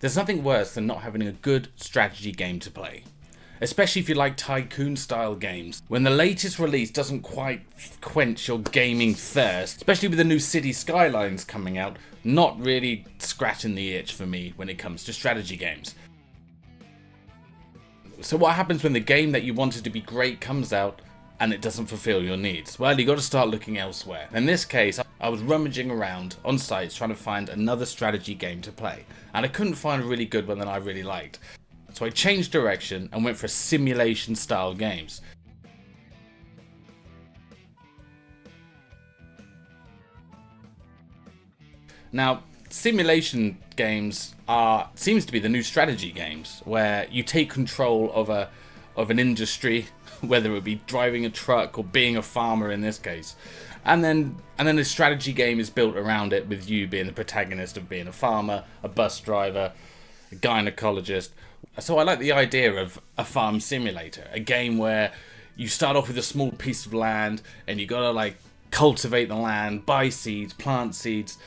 There's nothing worse than not having a good strategy game to play. Especially if you like tycoon style games. When the latest release doesn't quite quench your gaming thirst, especially with the new City Skylines coming out, not really scratching the itch for me when it comes to strategy games. So what happens when the game that you wanted to be great comes out and it doesn't fulfill your needs? Well, you got to start looking elsewhere. In this case, I was rummaging around on sites trying to find another strategy game to play, and I couldn't find a really good one that I really liked. So I changed direction and went for simulation style games. Now, simulation games seems to be the new strategy games, where you take control of an industry, whether it be driving a truck or being a farmer in this case. And then the strategy game is built around it, with you being the protagonist of being a farmer, a bus driver, a gynecologist. So I like the idea of a farm simulator, a game where you start off with a small piece of land and you gotta like cultivate the land, buy seeds, plant seeds.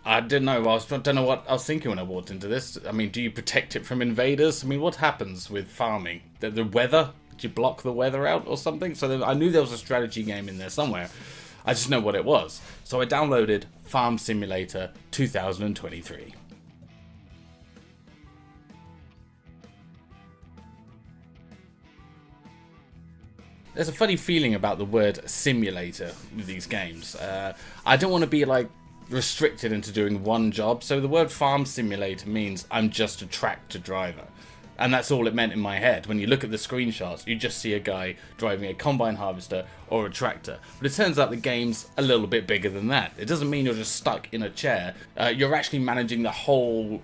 I don't know what I was thinking when I walked into this. I mean, do you protect it from invaders? I mean, what happens with farming? The weather? Do you block the weather out or something? So I knew there was a strategy game in there somewhere. I just know what it was. So I downloaded Farm Simulator 2023. There's a funny feeling about the word simulator with these games. I don't want to be like restricted into doing one job, so the word farm simulator means I'm just a tractor driver. And that's all it meant in my head. When you look at the screenshots, you just see a guy driving a combine harvester or a tractor. But it turns out the game's a little bit bigger than that. It doesn't mean you're just stuck in a chair. You're actually managing the whole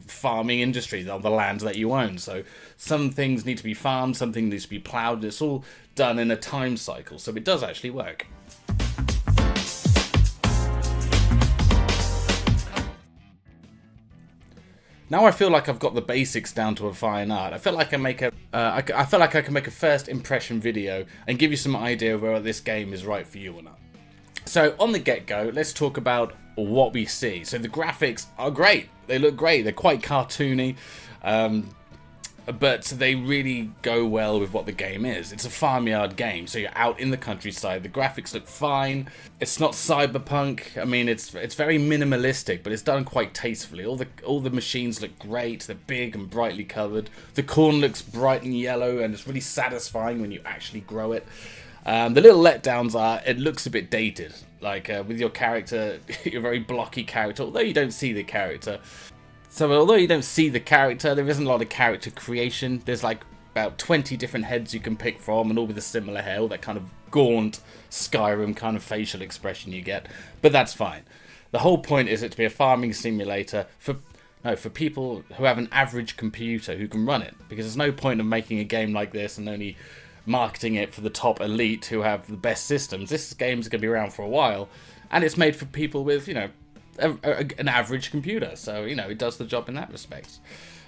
farming industry, the land that you own. So some things need to be farmed, some things need to be ploughed. It's all done in a time cycle, so it does actually work. Now I feel like I've got the basics down to a fine art. I feel like I feel like I can make a first impression video and give you some idea of whether this game is right for you or not. So on the get-go, let's talk about what we see. So the graphics are great. They look great. They're quite cartoony, but they really go well with what the game is. It's a farmyard game, so you're out in the countryside. The graphics look fine. It's not cyberpunk. I mean, it's very minimalistic, but it's done quite tastefully. All the machines look great. They're big and brightly covered. The corn looks bright and yellow, and it's really satisfying when you actually grow it. The little letdowns are, it looks a bit dated. Like with your character, your very blocky character, although you don't see the character. So although you don't see the character, there isn't a lot of character creation. There's like about 20 different heads you can pick from, and all with a similar hair, all that kind of gaunt Skyrim kind of facial expression you get. But that's fine. The whole point is it to be a farming simulator for people who have an average computer who can run it. Because there's no point of making a game like this and only marketing it for the top elite who have the best systems. This game's going to be around for a while, and it's made for people with, you know, an average computer, so you know it does the job in that respect.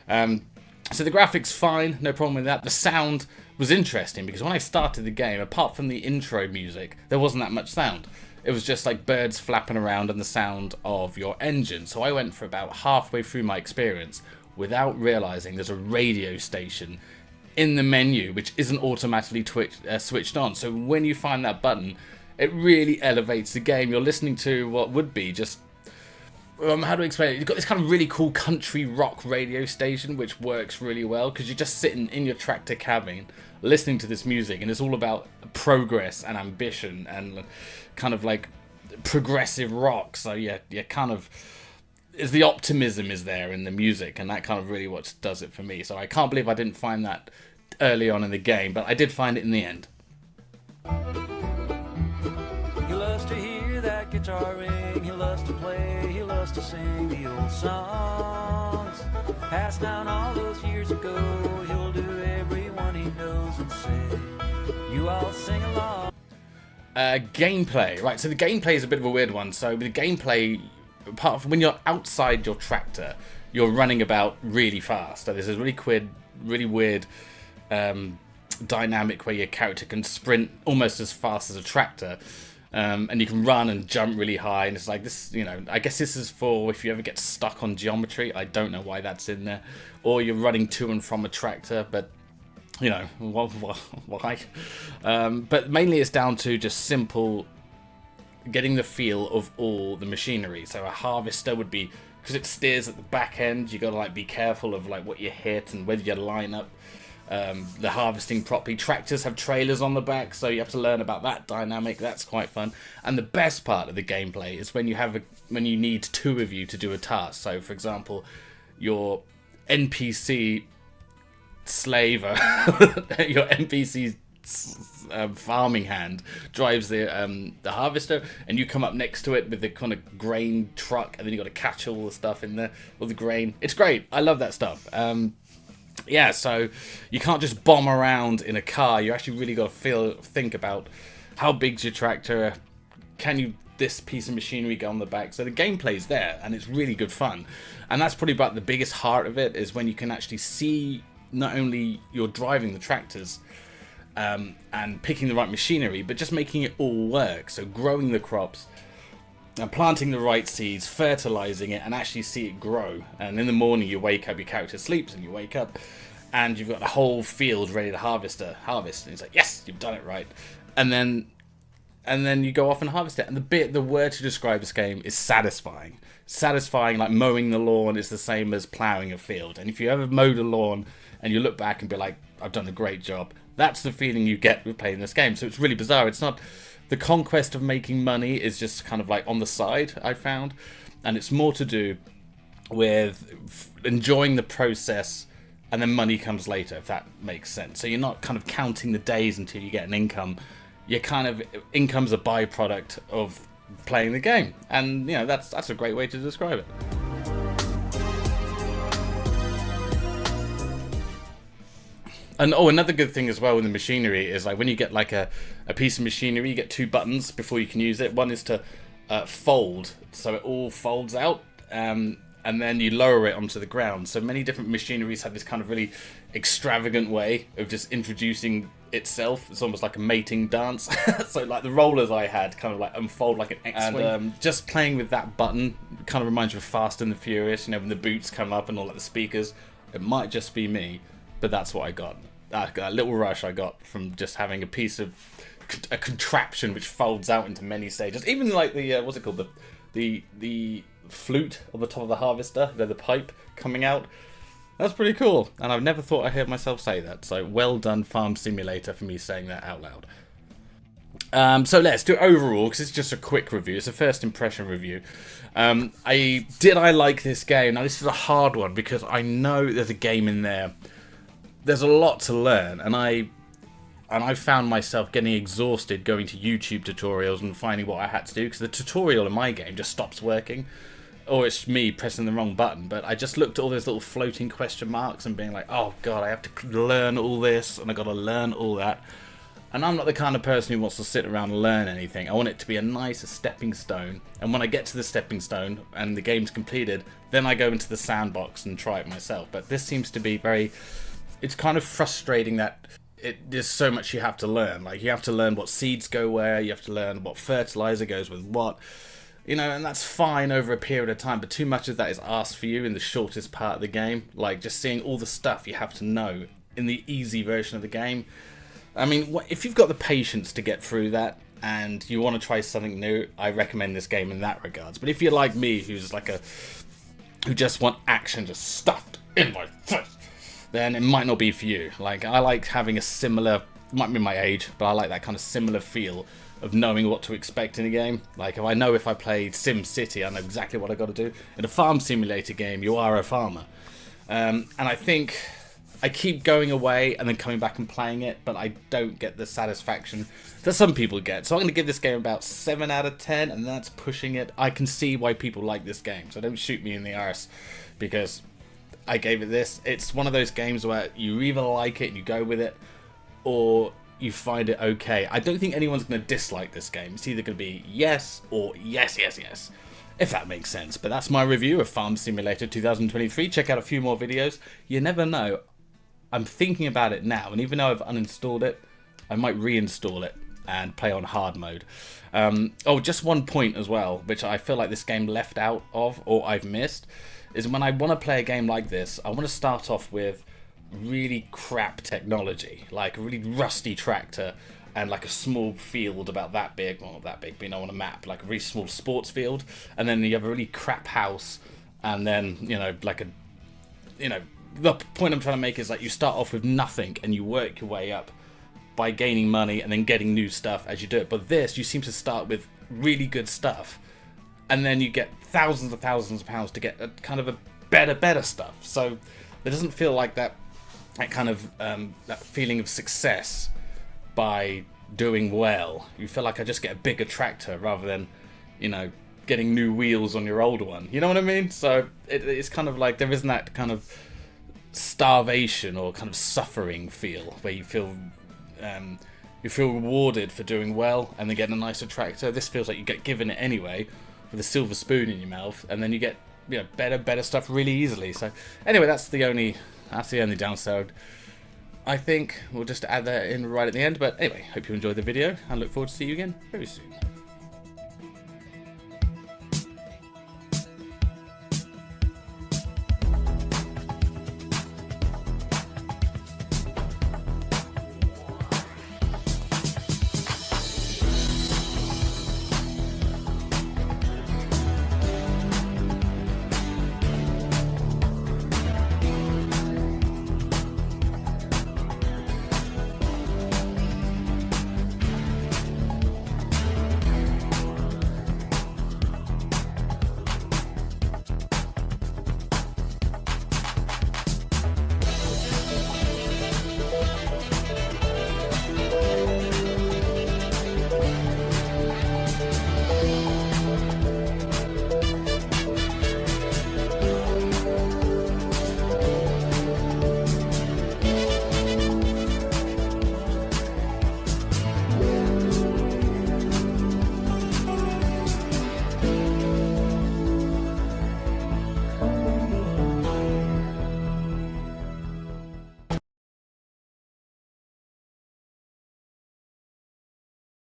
So the graphics fine, no problem with that. The sound was interesting because when I started the game, apart from the intro music, there wasn't that much sound. It was just like birds flapping around and the sound of your engine. So I went for about halfway through my experience without realizing there's a radio station in the menu which isn't automatically switched on. So when you find that button, it really elevates the game. You're listening to what would be just how do I explain it? You've got this kind of really cool country rock radio station which works really well because you're just sitting in your tractor cabin listening to this music, and it's all about progress and ambition and kind of like progressive rock. So yeah, kind of the optimism is there in the music, and that kind of really what does it for me. So I can't believe I didn't find that early on in the game, but I did find it in the end. He loves to hear that guitar ring, he loves to play, he loves to sing the old songs passed down all those years ago. He'll do every one he knows and say, you all sing along. Gameplay, right, so the gameplay is a bit of a weird one. So with the gameplay, apart from when you're outside your tractor, you're running about really fast. So there's this really weird dynamic where your character can sprint almost as fast as a tractor. And you can run and jump really high, and it's like this, you know, I guess this is for if you ever get stuck on geometry. I don't know why that's in there. Or you're running to and from a tractor, but, you know, why? But mainly it's down to just simple getting the feel of all the machinery. So a harvester would be, because it steers at the back end, you got to like be careful of like what you hit and whether you line up the harvesting properly. Tractors have trailers on the back, so you have to learn about that dynamic. That's quite fun. And the best part of the gameplay is when you need two of you to do a task. So for example, your NPC slave your NPC farming hand drives the harvester, and you come up next to it with the kind of grain truck, and then you got to catch all the stuff in there, all the grain. It's great. I love that stuff. Yeah, so you can't just bomb around in a car. You actually really got to think about how big's your tractor, can this piece of machinery go on the back. So the gameplay's there, and it's really good fun. And that's probably about the biggest heart of it, is when you can actually see not only you're driving the tractors and picking the right machinery, but just making it all work. So growing the crops, and planting the right seeds, fertilizing it, and actually see it grow. And in the morning you wake up, your character sleeps, and you wake up and you've got the whole field ready to harvest. And it's like, yes, you've done it right. And then you go off and harvest it. And the word to describe this game is satisfying. Satisfying, like mowing the lawn is the same as plowing a field. And if you ever mowed a lawn and you look back and be like, I've done a great job, that's the feeling you get with playing this game. So it's really bizarre. It's not... The conquest of making money is just kind of like on the side, I found. And it's more to do with enjoying the process, and then money comes later, if that makes sense. So you're not kind of counting the days until you get an income. You're kind of... Income's a byproduct of playing the game. And, you know, that's a great way to describe it. And another good thing as well with the machinery is like when you get like a piece of machinery, you get two buttons before you can use it. One is to fold, so it all folds out, and then you lower it onto the ground. So many different machineries have this kind of really extravagant way of just introducing itself. It's almost like a mating dance. So like the rollers I had kind of like unfold like an X-wing. And just playing with that button kind of reminds you of Fast and the Furious, you know, when the boots come up and all like the speakers. It might just be me, but that's what I got. That little rush I got from just having a piece of a contraption which folds out into many stages. Even like the what's it called, the flute on the top of the harvester, you know, the pipe coming out. That's pretty cool, and I've never thought I heard myself say that. So well done, Farm Simulator, for me saying that out loud. So let's do overall, because it's just a quick review. It's a first impression review. I like this game. Now this is a hard one because I know there's a game in there. There's a lot to learn, and I found myself getting exhausted going to YouTube tutorials and finding what I had to do, because the tutorial in my game just stops working, or it's me pressing the wrong button. But I just looked at all those little floating question marks and being like, oh god, I have to learn all this, and I got to learn all that. And I'm not the kind of person who wants to sit around and learn anything. I want it to be a nice stepping stone, and when I get to the stepping stone and the game's completed, then I go into the sandbox and try it myself. But this seems to be very... It's kind of frustrating that there's so much you have to learn. Like, you have to learn what seeds go where, you have to learn what fertilizer goes with what, you know, and that's fine over a period of time, but too much of that is asked for you in the shortest part of the game. Like, just seeing all the stuff you have to know in the easy version of the game. I mean, if you've got the patience to get through that, and you want to try something new, I recommend this game in that regards. But if you're like me, who just want action just stuffed in my face, then it might not be for you. Like, I like having a similar, it might be my age, but I like that kind of similar feel of knowing what to expect in a game. Like, if I play Sim City, I know exactly what I got to do. In a farm simulator game, you are a farmer. And I think I keep going away and then coming back and playing it, but I don't get the satisfaction that some people get. So I'm going to give this game about 7 out of 10, and that's pushing it. I can see why people like this game, so don't shoot me in the arse because I gave it this. It's one of those games where you either like it and you go with it, or you find it okay. I don't think anyone's going to dislike this game. It's either going to be yes or yes, yes, yes, if that makes sense. But that's my review of Farm Simulator 2023. Check out a few more videos. You never know. I'm thinking about it now, and even though I've uninstalled it, I might reinstall it and play on hard mode. Oh, just one point as well, which I feel like this game left out of, or I've missed, is when I want to play a game like this, I want to start off with really crap technology, like a really rusty tractor and like a small field about that big, well not that big, but you know, on a map, like a really small sports field, and then you have a really crap house, and then, you know, like a, you know, the point I'm trying to make is like you start off with nothing and you work your way up by gaining money and then getting new stuff as you do it. But this, you seem to start with really good stuff, and then you get thousands of pounds to get a kind of a better stuff. So there doesn't feel like that kind of that feeling of success by doing well. You feel like I just get a bigger tractor rather than, you know, getting new wheels on your old one. You know what I mean? So it's kind of like there isn't that kind of starvation or kind of suffering feel where you feel rewarded for doing well and then getting a nicer tractor. This feels like you get given it anyway with a silver spoon in your mouth, and then you get, you know, better stuff really easily. So anyway, that's the only downside. I think we'll just add that in right at the end. But anyway, hope you enjoyed the video and look forward to see you again very soon.